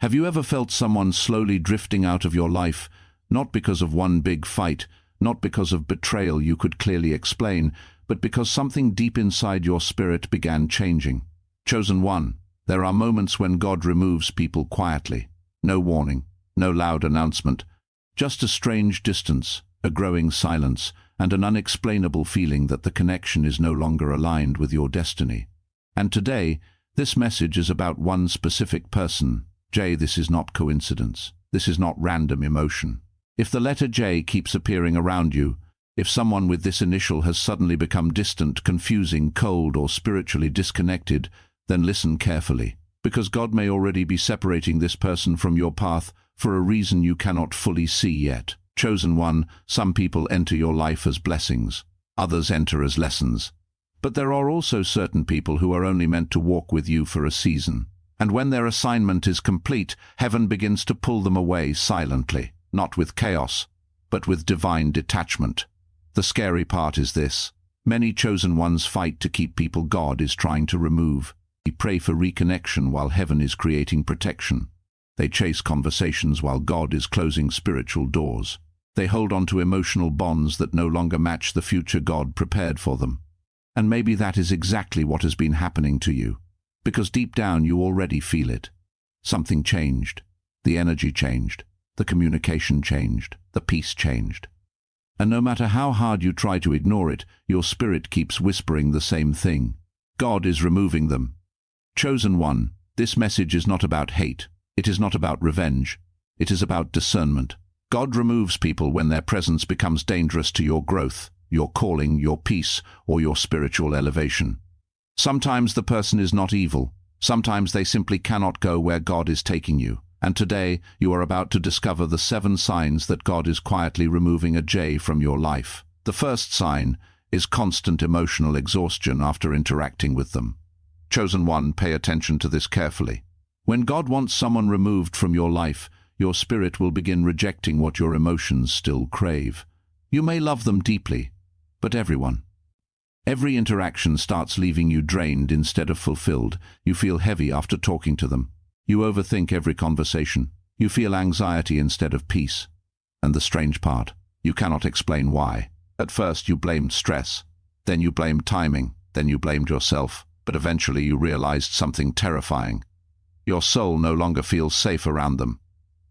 Have you ever felt someone slowly drifting out of your life, not because of one big fight, not because of betrayal you could clearly explain, but because something deep inside your spirit began changing? Chosen one, there are moments when God removes people quietly. No warning, no loud announcement, just a strange distance, a growing silence, and an unexplainable feeling that the connection is no longer aligned with your destiny. And today, this message is about one specific person. J, this is not coincidence. This is not random emotion. If the letter J keeps appearing around you, if someone with this initial has suddenly become distant, confusing, cold, or spiritually disconnected, then listen carefully, because God may already be separating this person from your path for a reason you cannot fully see yet. Chosen one, some people enter your life as blessings, others enter as lessons. But there are also certain people who are only meant to walk with you for a season. And when their assignment is complete, heaven begins to pull them away silently, not with chaos, but with divine detachment. The scary part is this: many chosen ones fight to keep people God is trying to remove. They pray for reconnection while heaven is creating protection. They chase conversations while God is closing spiritual doors. They hold on to emotional bonds that no longer match the future God prepared for them. And maybe that is exactly what has been happening to you, because deep down you already feel it. Something changed. The energy changed. The communication changed. The peace changed. And no matter how hard you try to ignore it, your spirit keeps whispering the same thing. God is removing them. Chosen one, this message is not about hate. It is not about revenge. It is about discernment. God removes people when their presence becomes dangerous to your growth, your calling, your peace, or your spiritual elevation. Sometimes the person is not evil. Sometimes they simply cannot go where God is taking you. And today, you are about to discover the 7 signs that God is quietly removing a J from your life. The first sign is constant emotional exhaustion after interacting with them. Chosen one, pay attention to this carefully. When God wants someone removed from your life, your spirit will begin rejecting what your emotions still crave. You may love them deeply, but every interaction starts leaving you drained instead of fulfilled. You feel heavy after talking to them. You overthink every conversation. You feel anxiety instead of peace. And the strange part, you cannot explain why. At first you blamed stress, then you blamed timing, then you blamed yourself, but eventually you realized something terrifying. Your soul no longer feels safe around them.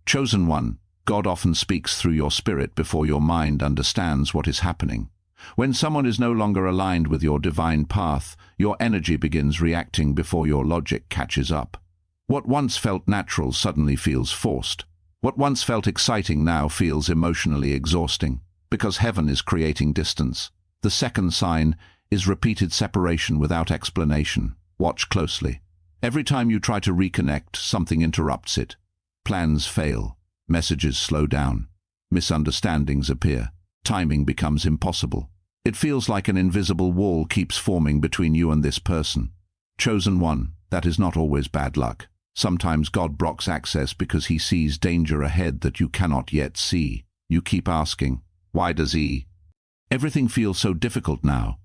Chosen one, God often speaks through your spirit before your mind understands what is happening. When someone is no longer aligned with your divine path, your energy begins reacting before your logic catches up. What once felt natural suddenly feels forced. What once felt exciting now feels emotionally exhausting, because heaven is creating distance. The second sign is repeated separation without explanation. Watch closely. Every time you try to reconnect, something interrupts it. Plans fail. Messages slow down. Misunderstandings appear. Timing becomes impossible. It feels like an invisible wall keeps forming between you and this person. Chosen one, that is not always bad luck. Sometimes God blocks access because he sees danger ahead that you cannot yet see. You keep asking, why does he? Everything feels so difficult now,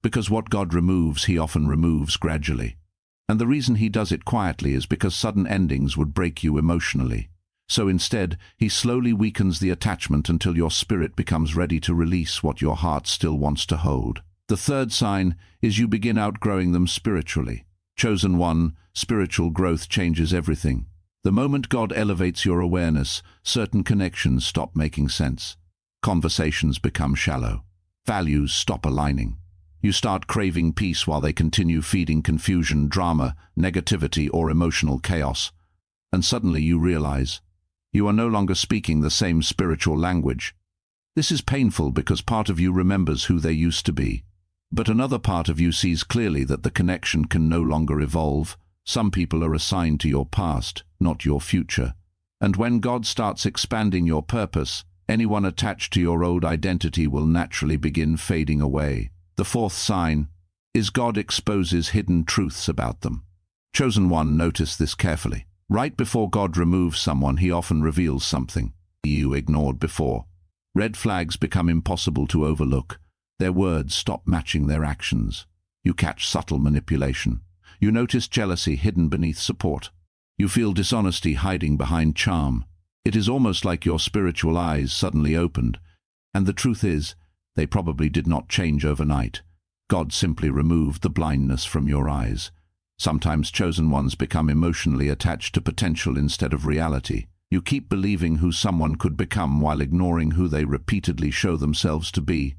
because what God removes, he often removes gradually. And the reason he does it quietly is because sudden endings would break you emotionally. So instead, he slowly weakens the attachment until your spirit becomes ready to release what your heart still wants to hold. The third sign is you begin outgrowing them spiritually. Chosen one, spiritual growth changes everything. The moment God elevates your awareness, certain connections stop making sense. Conversations become shallow. Values stop aligning. You start craving peace while they continue feeding confusion, drama, negativity, or emotional chaos. And suddenly you realize you are no longer speaking the same spiritual language. This is painful because part of you remembers who they used to be. But another part of you sees clearly that the connection can no longer evolve. Some people are assigned to your past, not your future. And when God starts expanding your purpose, anyone attached to your old identity will naturally begin fading away. The fourth sign is God exposes hidden truths about them. Chosen one, notice this carefully. Right before God removes someone, he often reveals something you ignored before. Red flags become impossible to overlook. Their words stop matching their actions. You catch subtle manipulation. You notice jealousy hidden beneath support. You feel dishonesty hiding behind charm. It is almost like your spiritual eyes suddenly opened. And the truth is, they probably did not change overnight. God simply removed the blindness from your eyes. Sometimes chosen ones become emotionally attached to potential instead of reality. You keep believing who someone could become while ignoring who they repeatedly show themselves to be.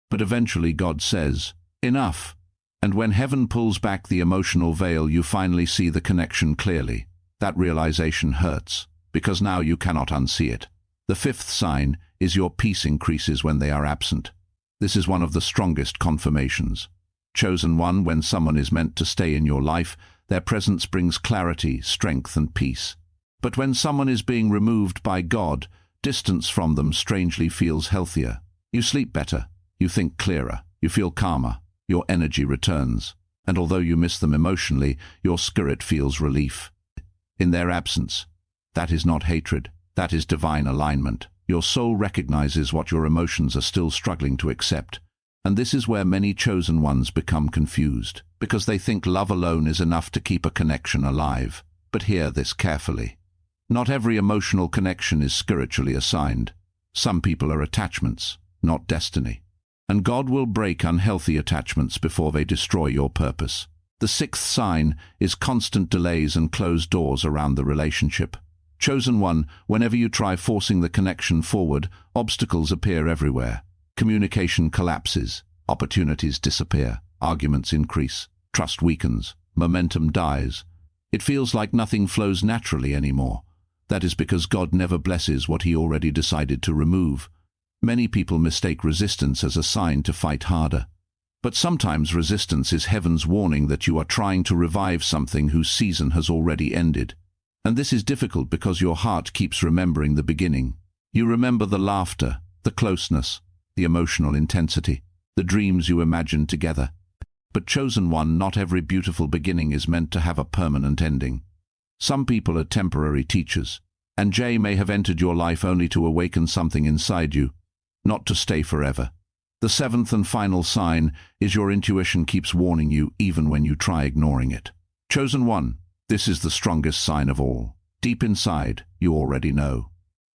But eventually God says, "Enough." And when heaven pulls back the emotional veil, you finally see the connection clearly. That realization hurts, because now you cannot unsee it. The fifth sign is your peace increases when they are absent. This is one of the strongest confirmations. Chosen one, when someone is meant to stay in your life, their presence brings clarity, strength, and peace. But when someone is being removed by God, distance from them strangely feels healthier. You sleep better, you think clearer, you feel calmer, your energy returns. And although you miss them emotionally, your spirit feels relief. In their absence, that is not hatred, that is divine alignment. Your soul recognizes what your emotions are still struggling to accept. And this is where many chosen ones become confused, because they think love alone is enough to keep a connection alive. But hear this carefully. Not every emotional connection is spiritually assigned. Some people are attachments, not destiny. And God will break unhealthy attachments before they destroy your purpose. The sixth sign is constant delays and closed doors around the relationship. Chosen one, whenever you try forcing the connection forward, obstacles appear everywhere. Communication collapses, opportunities disappear, arguments increase, trust weakens, momentum dies. It feels like nothing flows naturally anymore. That is because God never blesses what He already decided to remove. Many people mistake resistance as a sign to fight harder. But sometimes resistance is heaven's warning that you are trying to revive something whose season has already ended. And this is difficult because your heart keeps remembering the beginning. You remember the laughter, the closeness, the emotional intensity, the dreams you imagined together. But chosen one, not every beautiful beginning is meant to have a permanent ending. Some people are temporary teachers, and Jay may have entered your life only to awaken something inside you, not to stay forever. The seventh and final sign is your intuition keeps warning you even when you try ignoring it. Chosen one, this is the strongest sign of all. Deep inside, you already know.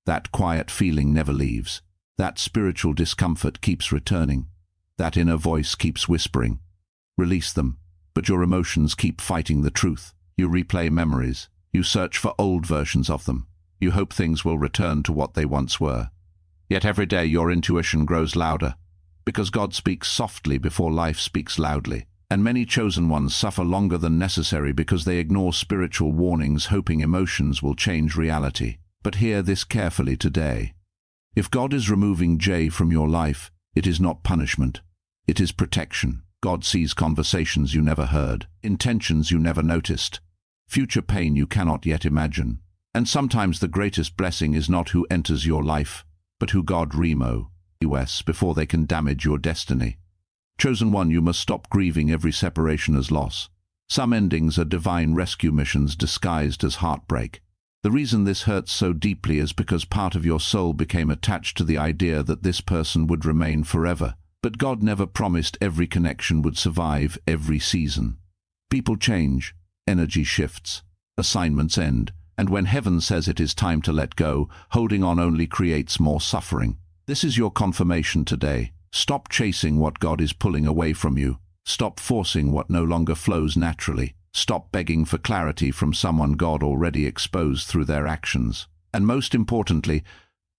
That quiet feeling never leaves. That spiritual discomfort keeps returning. That inner voice keeps whispering. Release them, but your emotions keep fighting the truth. You replay memories. You search for old versions of them. You hope things will return to what they once were. Yet every day your intuition grows louder, because God speaks softly before life speaks loudly. And many chosen ones suffer longer than necessary because they ignore spiritual warnings, hoping emotions will change reality. But hear this carefully today. If God is removing Jay from your life, it is not punishment. It is protection. God sees conversations you never heard, intentions you never noticed, future pain you cannot yet imagine. And sometimes the greatest blessing is not who enters your life, but who God removes before they can damage your destiny. Chosen one, you must stop grieving every separation as loss. Some endings are divine rescue missions disguised as heartbreak. The reason this hurts so deeply is because part of your soul became attached to the idea that this person would remain forever. But God never promised every connection would survive every season. People change, energy shifts, assignments end, and when heaven says it is time to let go, holding on only creates more suffering. This is your confirmation today. Stop chasing what God is pulling away from you. Stop forcing what no longer flows naturally. Stop begging for clarity from someone God already exposed through their actions. And most importantly,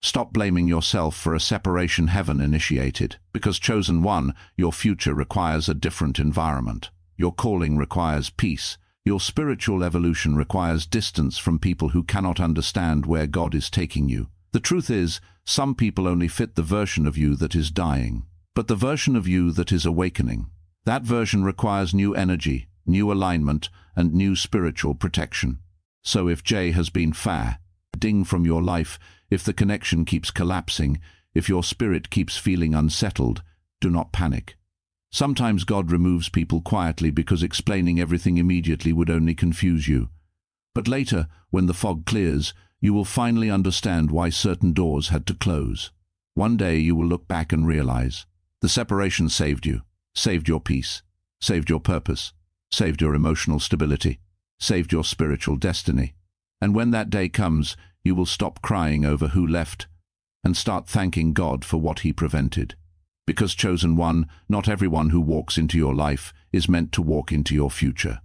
stop blaming yourself for a separation heaven initiated. Because chosen one, your future requires a different environment. Your calling requires peace. Your spiritual evolution requires distance from people who cannot understand where God is taking you. The truth is, some people only fit the version of you that is dying. But the version of you that is awakening, that version requires new energy, new alignment, and new spiritual protection. So if Jay has been fading from your life, if the connection keeps collapsing, if your spirit keeps feeling unsettled, do not panic. Sometimes God removes people quietly because explaining everything immediately would only confuse you. But later, when the fog clears, you will finally understand why certain doors had to close. One day you will look back and realize the separation saved you, saved your peace, saved your purpose, saved your emotional stability, saved your spiritual destiny. And when that day comes, you will stop crying over who left and start thanking God for what He prevented. Because, chosen one, not everyone who walks into your life is meant to walk into your future.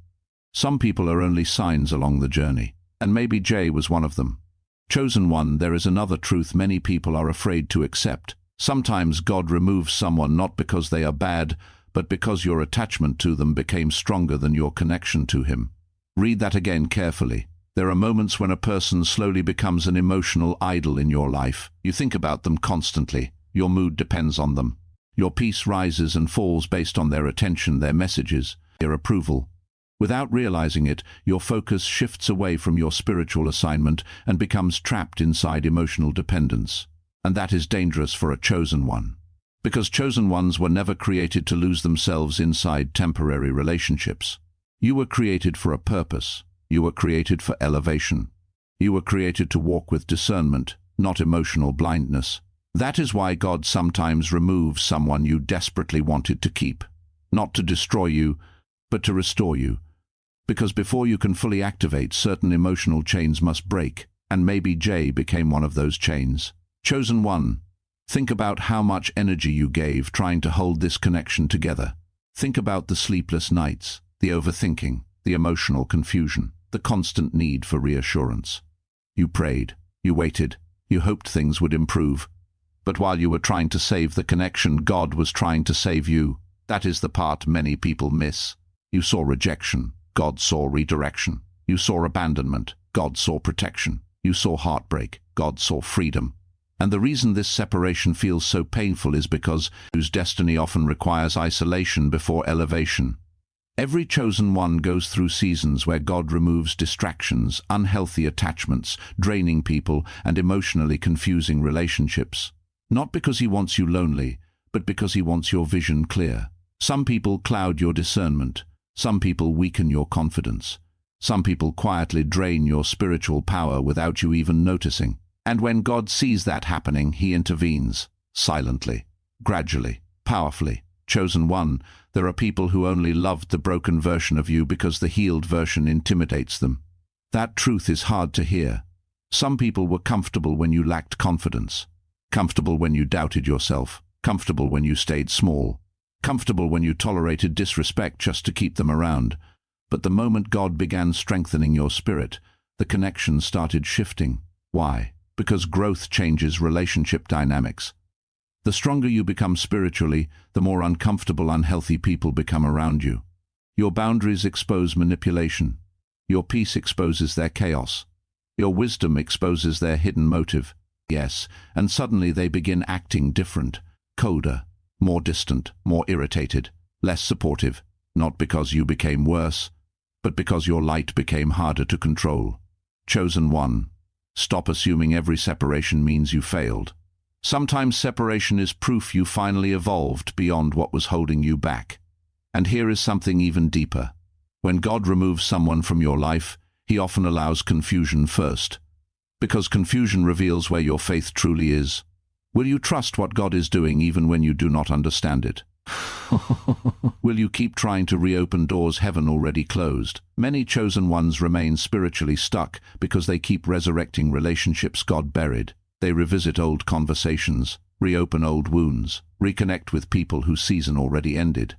Some people are only signs along the journey, and maybe Jay was one of them. Chosen one, there is another truth many people are afraid to accept. Sometimes God removes someone not because they are bad, but because your attachment to them became stronger than your connection to Him. Read that again carefully. There are moments when a person slowly becomes an emotional idol in your life. You think about them constantly. Your mood depends on them. Your peace rises and falls based on their attention, their messages, their approval. Without realizing it, your focus shifts away from your spiritual assignment and becomes trapped inside emotional dependence. And that is dangerous for a chosen one. Because chosen ones were never created to lose themselves inside temporary relationships. You were created for a purpose. You were created for elevation. You were created to walk with discernment, not emotional blindness. That is why God sometimes removes someone you desperately wanted to keep. Not to destroy you, but to restore you. Because before you can fully activate, certain emotional chains must break, and maybe Jay became one of those chains. Chosen one, think about how much energy you gave trying to hold this connection together. Think about the sleepless nights, the overthinking, the emotional confusion, the constant need for reassurance. You prayed, you waited, you hoped things would improve. But while you were trying to save the connection, God was trying to save you. That is the part many people miss. You saw rejection, God saw redirection. You saw abandonment, God saw protection. You saw heartbreak, God saw freedom. And the reason this separation feels so painful is because whose destiny often requires isolation before elevation. Every chosen one goes through seasons where God removes distractions, unhealthy attachments, draining people, and emotionally confusing relationships. Not because He wants you lonely, but because He wants your vision clear. Some people cloud your discernment. Some people weaken your confidence. Some people quietly drain your spiritual power without you even noticing. And when God sees that happening, He intervenes, silently, gradually, powerfully. Chosen one, there are people who only loved the broken version of you because the healed version intimidates them. That truth is hard to hear. Some people were comfortable when you lacked confidence, comfortable when you doubted yourself, comfortable when you stayed small, comfortable when you tolerated disrespect just to keep them around. But the moment God began strengthening your spirit, the connection started shifting. Why? Because growth changes relationship dynamics. The stronger you become spiritually, the more uncomfortable, unhealthy people become around you. Your boundaries expose manipulation. Your peace exposes their chaos. Your wisdom exposes their hidden motive. Yes, and suddenly they begin acting different, colder, more distant, more irritated, less supportive, not because you became worse, but because your light became harder to control. Chosen one, stop assuming every separation means you failed. Sometimes separation is proof you finally evolved beyond what was holding you back. And here is something even deeper. When God removes someone from your life, He often allows confusion first. Because confusion reveals where your faith truly is. Will you trust what God is doing even when you do not understand it? Will you keep trying to reopen doors heaven already closed? Many chosen ones remain spiritually stuck because they keep resurrecting relationships God buried. They revisit old conversations, reopen old wounds, reconnect with people whose season already ended.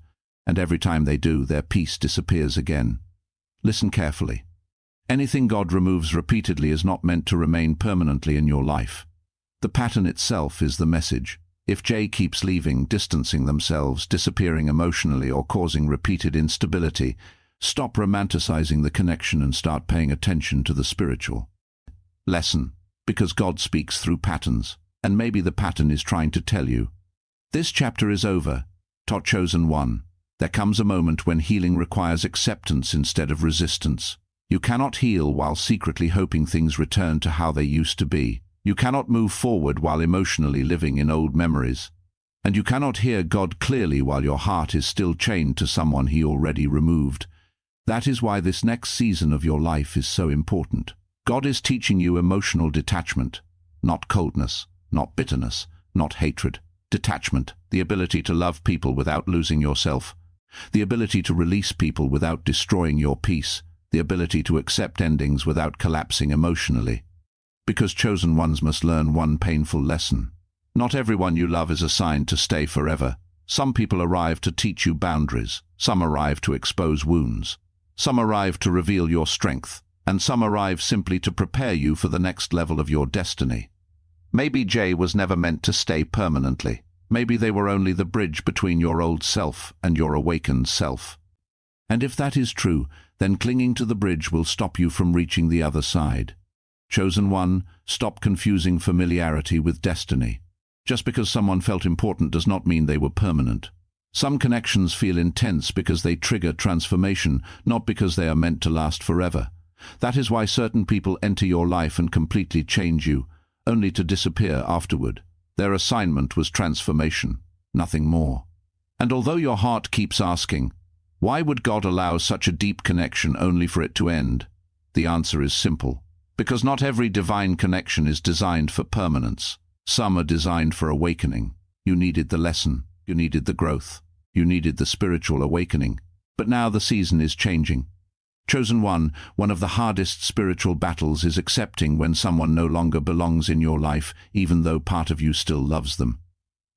And every time they do, their peace disappears again. Listen carefully. Anything God removes repeatedly is not meant to remain permanently in your life. The pattern itself is the message. If Jay keeps leaving, distancing themselves, disappearing emotionally, or causing repeated instability, stop romanticizing the connection and start paying attention to the spiritual. Lesson. Because God speaks through patterns, and maybe the pattern is trying to tell you. This chapter is over. Chosen one. There comes a moment when healing requires acceptance instead of resistance. You cannot heal while secretly hoping things return to how they used to be. You cannot move forward while emotionally living in old memories. And you cannot hear God clearly while your heart is still chained to someone He already removed. That is why this next season of your life is so important. God is teaching you emotional detachment, not coldness, not bitterness, not hatred. Detachment, the ability to love people without losing yourself, the ability to release people without destroying your peace, the ability to accept endings without collapsing emotionally. Because chosen ones must learn one painful lesson. Not everyone you love is assigned to stay forever. Some people arrive to teach you boundaries, some arrive to expose wounds, some arrive to reveal your strength, and some arrive simply to prepare you for the next level of your destiny. Maybe Jay was never meant to stay permanently. Maybe they were only the bridge between your old self and your awakened self. And if that is true, then clinging to the bridge will stop you from reaching the other side. Chosen one, stop confusing familiarity with destiny. Just because someone felt important does not mean they were permanent. Some connections feel intense because they trigger transformation, not because they are meant to last forever. That is why certain people enter your life and completely change you, only to disappear afterward. Their assignment was transformation, nothing more. And although your heart keeps asking, why would God allow such a deep connection only for it to end? The answer is simple. Because not every divine connection is designed for permanence. Some are designed for awakening. You needed the lesson. You needed the growth. You needed the spiritual awakening. But now the season is changing. Chosen one of the hardest spiritual battles is accepting when someone no longer belongs in your life, even though part of you still loves them.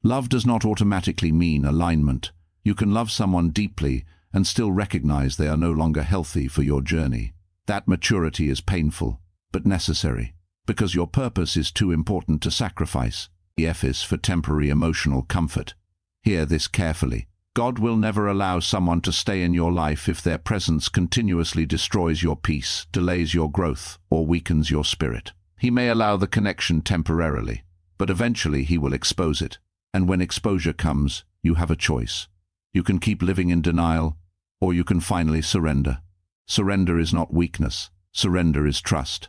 Love does not automatically mean alignment. You can love someone deeply and still recognize they are no longer healthy for your journey. That maturity is painful, but necessary, because your purpose is too important to sacrifice. F is for temporary emotional comfort. Hear this carefully. God will never allow someone to stay in your life if their presence continuously destroys your peace, delays your growth, or weakens your spirit. He may allow the connection temporarily, but eventually he will expose it. And when exposure comes, you have a choice. You can keep living in denial, or you can finally surrender. Surrender is not weakness. Surrender is trust.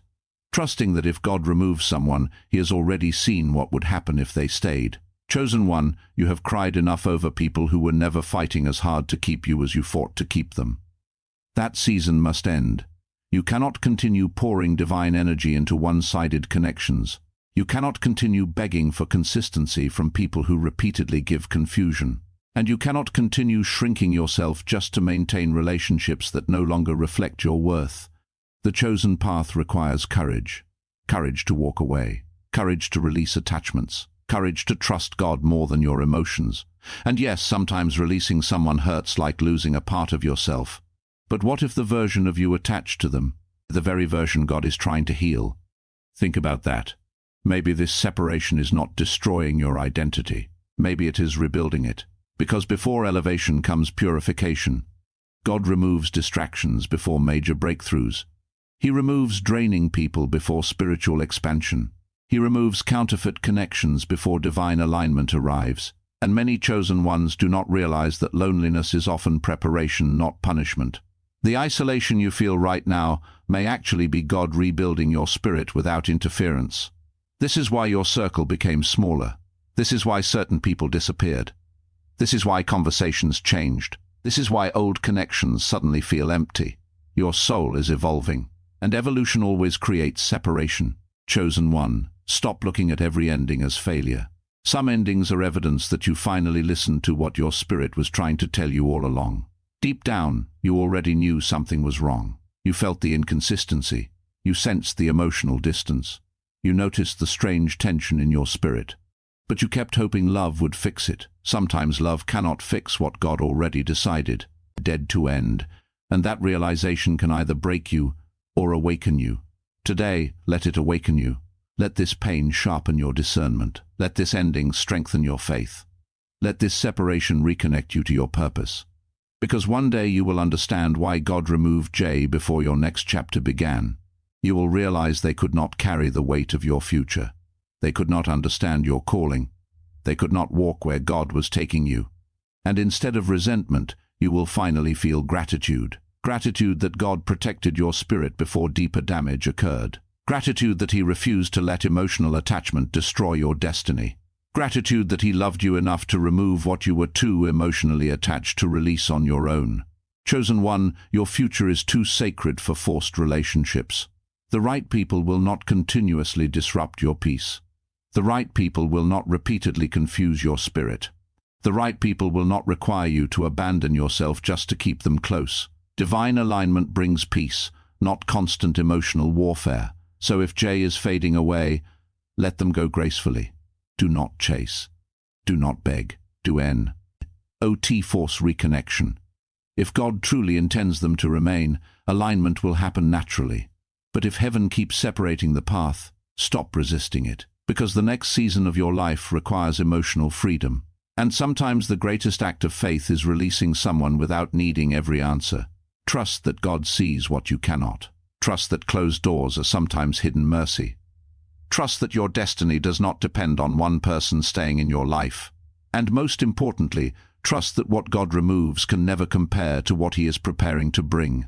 Trusting that if God removes someone, he has already seen what would happen if they stayed. Chosen one, you have cried enough over people who were never fighting as hard to keep you as you fought to keep them. That season must end. You cannot continue pouring divine energy into one-sided connections. You cannot continue begging for consistency from people who repeatedly give confusion. And you cannot continue shrinking yourself just to maintain relationships that no longer reflect your worth. The chosen path requires courage. Courage to walk away. Courage to release attachments. Courage to trust God more than your emotions. And yes, sometimes releasing someone hurts like losing a part of yourself. But what if the version of you attached to them, the very version God is trying to heal? Think about that. Maybe this separation is not destroying your identity. Maybe it is rebuilding it. Because before elevation comes purification. God removes distractions before major breakthroughs. He removes draining people before spiritual expansion. He removes counterfeit connections before divine alignment arrives. And many chosen ones do not realize that loneliness is often preparation, not punishment. The isolation you feel right now may actually be God rebuilding your spirit without interference. This is why your circle became smaller. This is why certain people disappeared. This is why conversations changed. This is why old connections suddenly feel empty. Your soul is evolving, and evolution always creates separation. Chosen one, stop looking at every ending as failure. Some endings are evidence that you finally listened to what your spirit was trying to tell you all along. Deep down, you already knew something was wrong. You felt the inconsistency. You sensed the emotional distance. You noticed the strange tension in your spirit. But you kept hoping love would fix it. Sometimes love cannot fix what God already decided, dead to end, and that realization can either break you or awaken you. Today, let it awaken you. Let this pain sharpen your discernment. Let this ending strengthen your faith. Let this separation reconnect you to your purpose. Because one day you will understand why God removed Jay before your next chapter began. You will realize they could not carry the weight of your future. They could not understand your calling. They could not walk where God was taking you. And instead of resentment, you will finally feel gratitude. Gratitude that God protected your spirit before deeper damage occurred. Gratitude that he refused to let emotional attachment destroy your destiny. Gratitude that he loved you enough to remove what you were too emotionally attached to release on your own. Chosen one, your future is too sacred for forced relationships. The right people will not continuously disrupt your peace. The right people will not repeatedly confuse your spirit. The right people will not require you to abandon yourself just to keep them close. Divine alignment brings peace, not constant emotional warfare. So if J is fading away, let them go gracefully. Do not chase. Do not beg. Do N. OT force reconnection. If God truly intends them to remain, alignment will happen naturally. But if heaven keeps separating the path, stop resisting it, because the next season of your life requires emotional freedom. And sometimes the greatest act of faith is releasing someone without needing every answer. Trust that God sees what you cannot. Trust that closed doors are sometimes hidden mercy. Trust that your destiny does not depend on one person staying in your life. And most importantly, trust that what God removes can never compare to what He is preparing to bring.